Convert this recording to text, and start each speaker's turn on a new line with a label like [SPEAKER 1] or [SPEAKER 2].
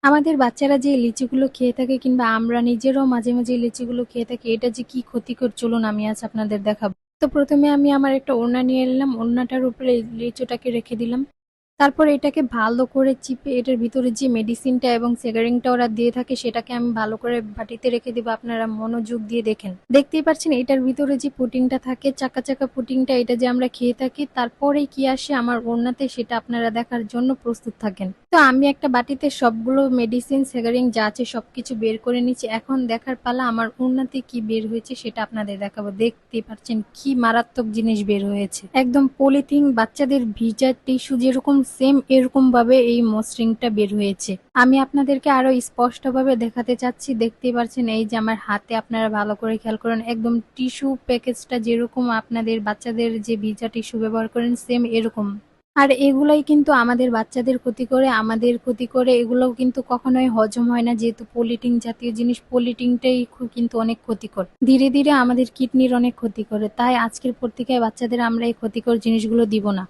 [SPEAKER 1] আমাদের বাচ্চারা যে লিচিগুলো খেয়ে থাকে কিংবা আমরা নিজেরাও মাঝে মাঝে এই লিচিগুলো খেয়ে থাকি, এটা যে কি ক্ষতিকর চলুন আমি আজ আপনাদের দেখাবো। তো প্রথমে আমি আমার একটা ওড়না নিয়ে নিলাম, ওড়নাটার উপরে এই লিচুটাকে রেখে দিলাম। তারপর এটাকে ভালো করে চিপে এটার ভিতরে যে মেডিসিনটা এবং সেগারিংটা ওরা দিয়ে থাকে সেটাকে আমি ভালো করে বাটিতে রেখে দিব। আপনারা মনোযোগ দিয়ে দেখেন, দেখতেই পাচ্ছেন এটার ভিতরে যে পুটিংটা থাকে, চাকা চাকা পুটিংটা, এটা যে আমরা খেয়ে থাকি। তারপরে কি আসে আমার ওড়নাতে সেটা আপনারা দেখার জন্য প্রস্তুত থাকেন। তো আমি একটা বাটিতে সবগুলো মেডিসিন সেগারিং যা আছে সবকিছু বের করে নিচ্ছি। এখন দেখার পালা আমার ওড়নাতে কি বের হয়েছে সেটা আপনাদের দেখাবো। দেখতেই পাচ্ছেন কি মারাত্মক জিনিস বের হয়েছে, একদম পলিথিন বাচ্চাদের ভিজা টিস্যু যেরকম সেম এরকম ভাবে এই মসৃণটা বের হয়েছে। আমি আপনাদেরকে আরো স্পষ্ট ভাবে দেখাতে চাচ্ছি। দেখতেই পাচ্ছেন এই যে আমার হাতে, আপনারা ভালো করে খেয়াল করেন, একদম টিস্যু প্যাকেজটা যেরকম আপনাদের বাচ্চাদের যে ভিজা টিস্যু ব্যবহার করেন সেম এরকম। আর এগুলাই কিন্তু আমাদের বাচ্চাদের ক্ষতি করে, আমাদের ক্ষতি করে। এগুলো কিন্তু কখনোই হজম হয় না, যেহেতু পলিটিন জাতীয় জিনিস। পলিটিনটাই কিন্তু অনেক ক্ষতিকর, ধীরে ধীরে আমাদের কিডনির অনেক ক্ষতি করে। তাই আজকের পর থেকে বাচ্চাদের আমরা এই ক্ষতিকর জিনিসগুলো দিব না।